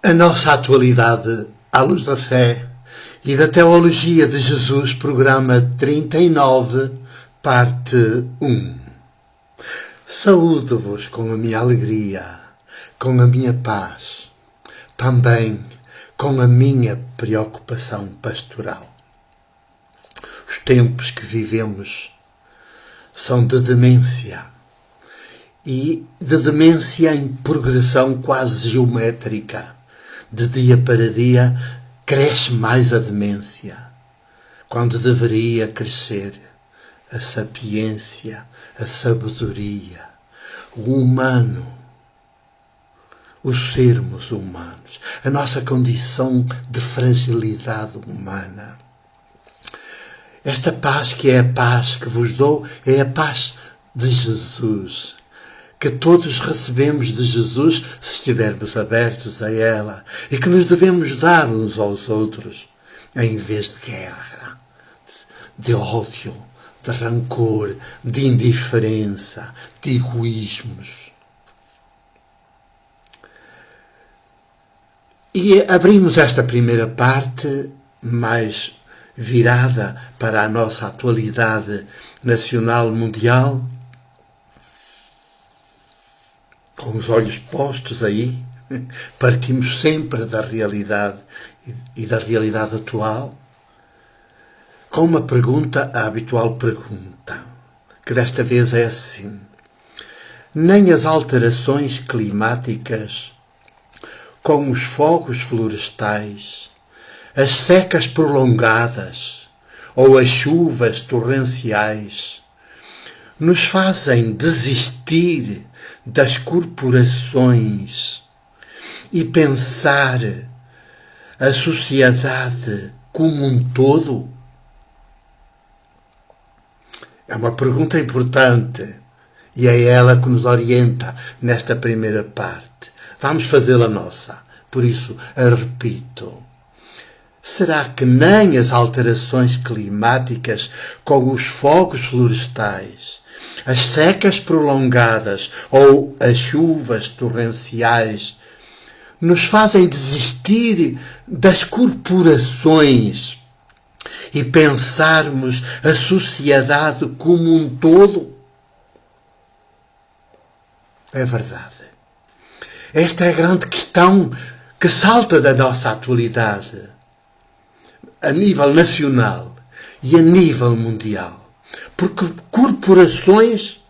A nossa atualidade à luz da fé e da teologia de Jesus, programa 39, parte 1. Saúdo-vos com a minha alegria, com a minha paz, também com a minha preocupação pastoral. Os tempos que vivemos são de demência, e de demência em progressão quase geométrica. De dia para dia cresce mais a demência, quando deveria crescer a sapiência, a sabedoria, o humano, os sermos humanos, a nossa condição de fragilidade humana. Esta paz que é a paz que vos dou é a paz de Jesus, que todos recebemos de Jesus se estivermos abertos a ela, e que nos devemos dar uns aos outros, em vez de guerra, de ódio, de rancor, de indiferença, de egoísmos. E abrimos esta primeira parte mais virada para a nossa atualidade nacional mundial, com os olhos postos aí. Partimos sempre da realidade e da realidade atual, com uma pergunta, a habitual pergunta, que desta vez é assim: nem as alterações climáticas, com os fogos florestais, as secas prolongadas ou as chuvas torrenciais, nos fazem desistir das corporações e pensar a sociedade como um todo? É uma pergunta importante e é ela que nos orienta nesta primeira parte. Vamos fazê-la nossa. Por isso, a repito. Será que nem as alterações climáticas, com os fogos florestais, as secas prolongadas ou as chuvas torrenciais, nos fazem desistir das corporações e pensarmos a sociedade como um todo? É verdade. Esta é a grande questão que salta da nossa atualidade, a nível nacional e a nível mundial. Porque corporações,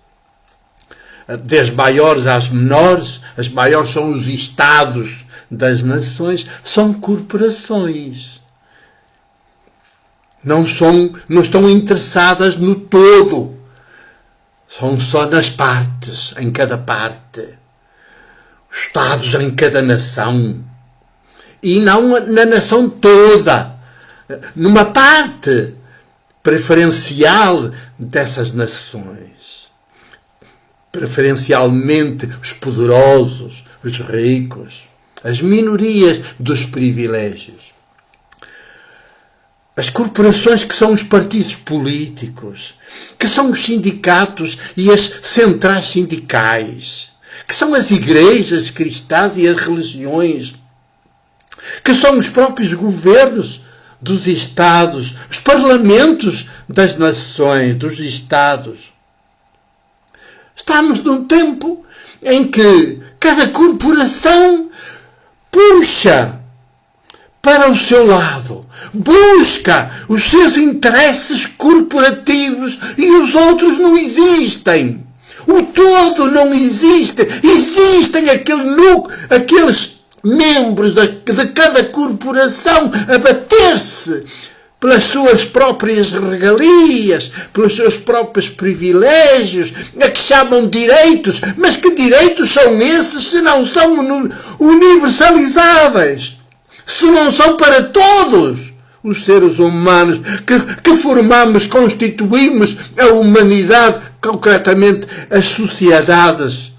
das maiores às menores, as maiores são os Estados das nações, são corporações. Não estão interessadas no todo. São só nas partes, em cada parte. Estados em cada nação. E não na nação toda. Numa parte preferencial dessas nações. Preferencialmente os poderosos, os ricos, as minorias dos privilégios. As corporações, que são os partidos políticos, que são os sindicatos e as centrais sindicais, que são as igrejas cristãs e as religiões, que são os próprios governos dos Estados, os parlamentos das nações, dos Estados. Estamos num tempo em que cada corporação puxa para o seu lado, busca os seus interesses corporativos e os outros não existem. O todo não existe. Existem aqueles membros de cada corporação a bater-se pelas suas próprias regalias, pelos seus próprios privilégios, a que chamam direitos. Mas que direitos são esses se não são universalizáveis? Se não são para todos os seres humanos que formamos, constituímos a humanidade, concretamente as sociedades,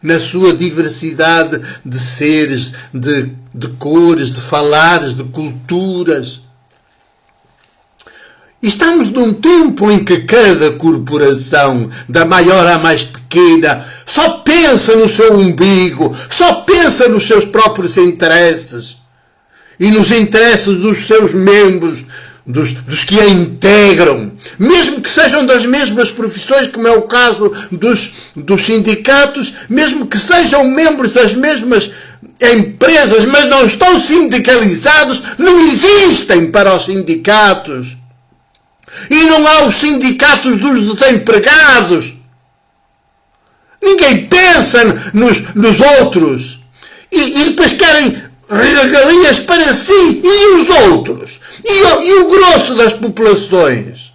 na sua diversidade de seres, de cores, de falares, de culturas. Estamos num tempo em que cada corporação, da maior à mais pequena, só pensa no seu umbigo, só pensa nos seus próprios interesses e nos interesses dos seus membros, dos que a integram, mesmo que sejam das mesmas profissões, como é o caso dos sindicatos, mesmo que sejam membros das mesmas empresas, mas não estão sindicalizados, não existem para os sindicatos. E não há os sindicatos dos desempregados. Ninguém pensa nos outros. E depois querem regalias para si e os outros. E o grosso das populações.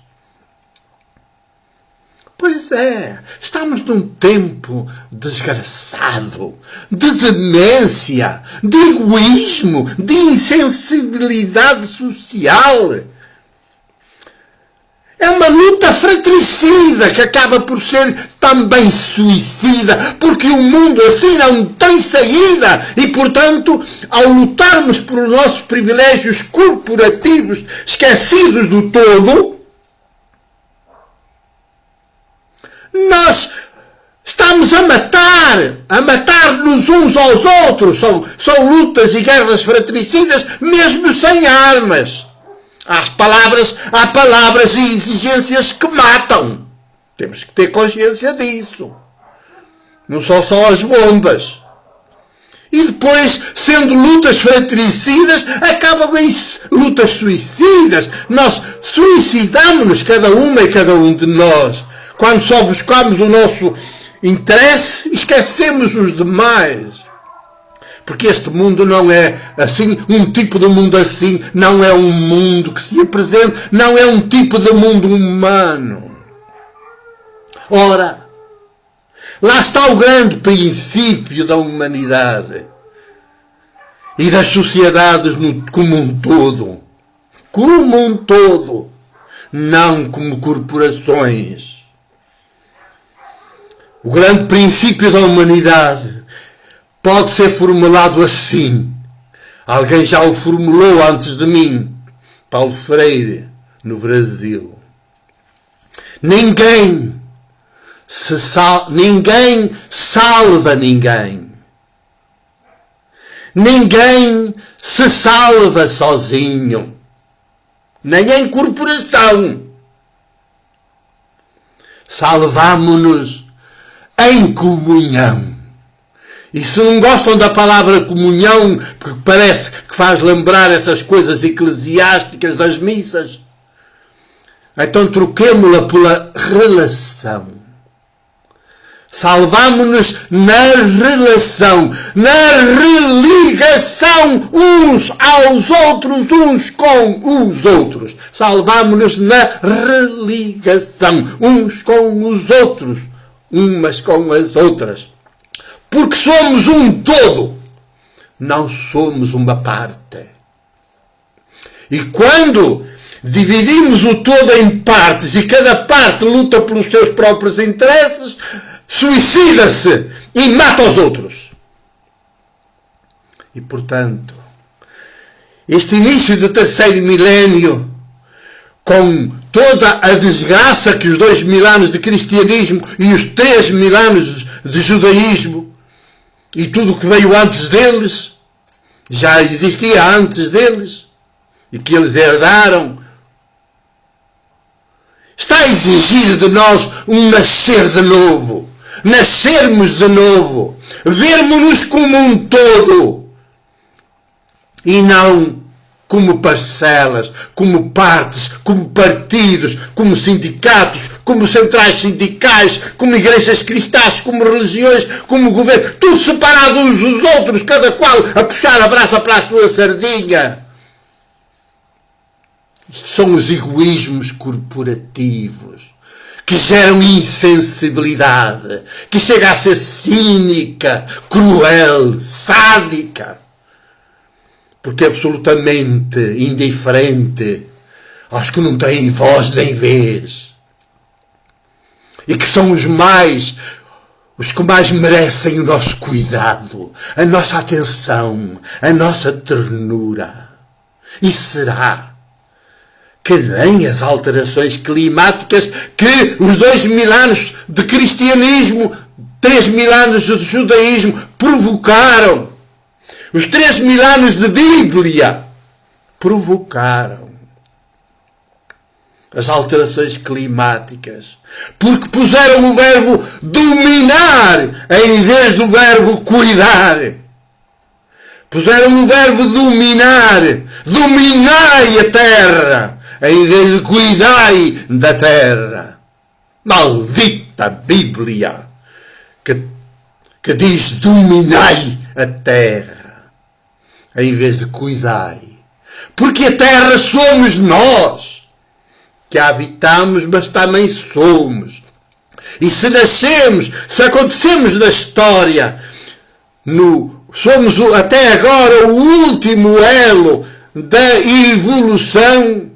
Pois é, estamos num tempo desgraçado, de demência, de egoísmo, de insensibilidade social. É uma luta fratricida que acaba por ser também suicida, porque o mundo assim não tem saída e, portanto, ao lutarmos por os nossos privilégios corporativos esquecidos do todo, nós estamos a matar-nos uns aos outros. São lutas e guerras fratricidas mesmo sem armas. Há palavras e exigências que matam. Temos que ter consciência disso. Não são só as bombas. E depois, sendo lutas fratricidas, acabam em lutas suicidas. Nós suicidamos-nos, cada uma e cada um de nós. Quando só buscamos o nosso interesse, esquecemos os demais. Porque este mundo não é assim, um tipo de mundo assim, não é um mundo que se apresenta, não é um tipo de mundo humano. Ora, lá está o grande princípio da humanidade e das sociedades como um todo. Como um todo, não como corporações. O grande princípio da humanidade pode ser formulado assim. Alguém já o formulou antes de mim. Paulo Freire, no Brasil. Ninguém salva ninguém. Ninguém se salva sozinho. Nem em corporação. Salvamo-nos em comunhão. E se não gostam da palavra comunhão, porque parece que faz lembrar essas coisas eclesiásticas das missas, então troquemo-la pela relação. Salvamo-nos na relação, na religação uns aos outros, uns com os outros. Salvamo-nos na religação, uns com os outros, umas com as outras. Porque somos um todo, não somos uma parte. E quando dividimos o todo em partes e cada parte luta pelos seus próprios interesses, suicida-se e mata os outros. E, portanto, este início do terceiro milénio, com toda a desgraça que os 2000 anos de cristianismo e os 3000 anos de judaísmo e tudo o que veio antes deles, já existia antes deles, e que eles herdaram, está a exigir de nós um nascer de novo. Nascermos de novo. Vermos-nos como um todo. E não como parcelas, como partes, como partidos, como sindicatos, como centrais sindicais, como igrejas cristãs, como religiões, como governo, tudo separado uns dos outros, cada qual a puxar a brasa para a sua sardinha. Isto são os egoísmos corporativos que geram insensibilidade, que chega a ser cínica, cruel, sádica. Porque é absolutamente indiferente aos que não têm voz nem vez. E que são os que mais merecem o nosso cuidado, a nossa atenção, a nossa ternura. E será que nem as alterações climáticas que os 2000 anos de cristianismo, 3000 anos de judaísmo provocaram. Os 3000 anos de Bíblia provocaram as alterações climáticas, porque puseram o verbo dominar em vez do verbo cuidar. Puseram o verbo dominar, dominai a terra, em vez de cuidai da terra. Maldita Bíblia, que diz dominai a terra, em vez de cuidai. Porque a terra somos nós, que a habitamos, mas também somos. E se nascemos, se acontecemos na história, somos até agora o último elo da evolução,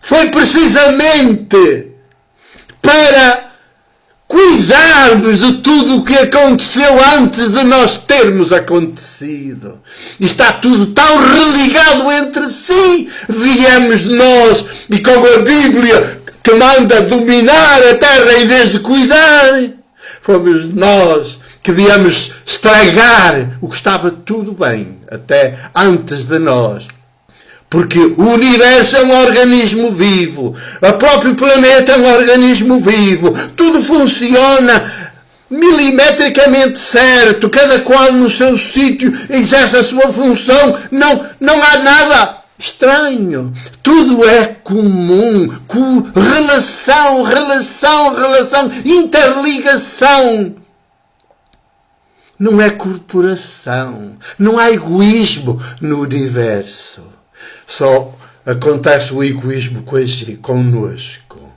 foi precisamente para cuidarmos de tudo o que aconteceu antes de nós termos acontecido. E está tudo tão religado entre si. Viemos nós, e com a Bíblia que manda dominar a terra em vez de cuidar, fomos nós que viemos estragar o que estava tudo bem, até antes de nós. Porque o universo é um organismo vivo, o próprio planeta é um organismo vivo, tudo funciona milimetricamente certo, cada qual no seu sítio exerce a sua função, não há nada estranho, tudo é comum, relação, interligação. Não é corporação, não há egoísmo no universo. Só acontece o egoísmo connosco.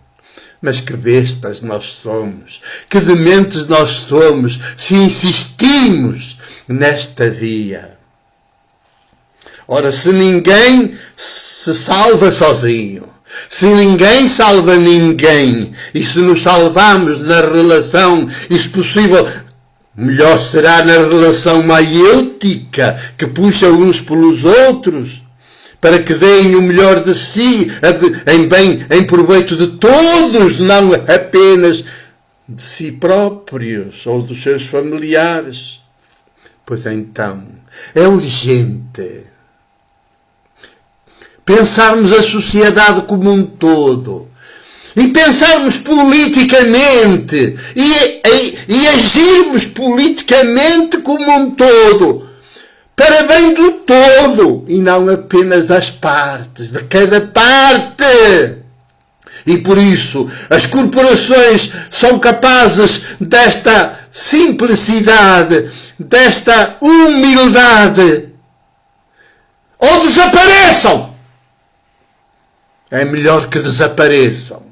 Mas que bestas nós somos, que dementes nós somos, se insistimos nesta via. Ora, se ninguém se salva sozinho, se ninguém salva ninguém, e se nos salvamos na relação, e se possível, melhor será na relação maiêutica, que puxa uns pelos outros, para que deem o melhor de si, em proveito de todos, não apenas de si próprios ou dos seus familiares. Pois então, é urgente pensarmos a sociedade como um todo e pensarmos politicamente e agirmos politicamente como um todo, para bem do todo, e não apenas das partes, de cada parte. E por isso, as corporações são capazes desta simplicidade, desta humildade. Ou desapareçam. É melhor que desapareçam.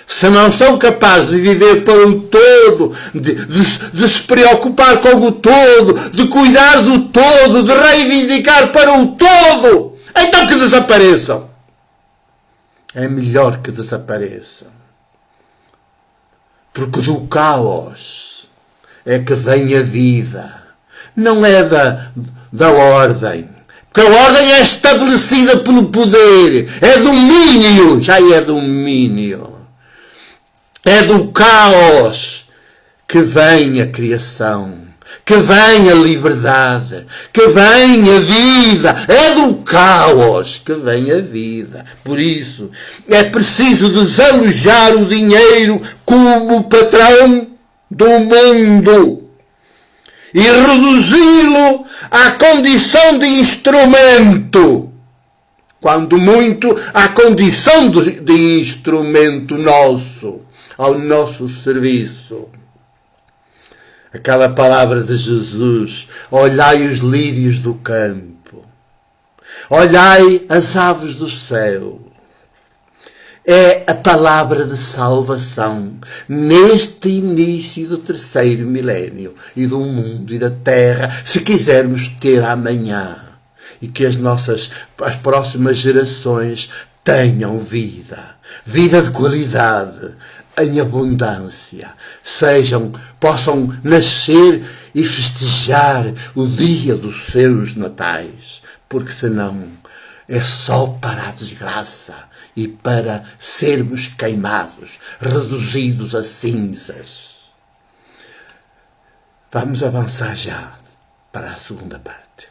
Se não são capazes de viver para o todo, de se preocupar com o todo, de cuidar do todo, de reivindicar para o todo, então que desapareçam. É melhor que desapareçam. Porque do caos é que vem a vida. Não é da ordem. Porque a ordem é estabelecida pelo poder. É domínio. Já é domínio. É do caos que vem a criação, que vem a liberdade, que vem a vida. É do caos que vem a vida. Por isso, é preciso desalojar o dinheiro como patrão do mundo e reduzi-lo à condição de instrumento. Quando muito, à condição de instrumento nosso, ao nosso serviço. Aquela palavra de Jesus: olhai os lírios do campo, olhai as aves do céu. É a palavra de salvação neste início do 3º milénio e do mundo e da terra, se quisermos ter amanhã, e que as próximas gerações tenham vida de qualidade, em abundância, possam nascer e festejar o dia dos seus natais, porque senão é só para a desgraça e para sermos queimados, reduzidos a cinzas. Vamos avançar já para a segunda parte.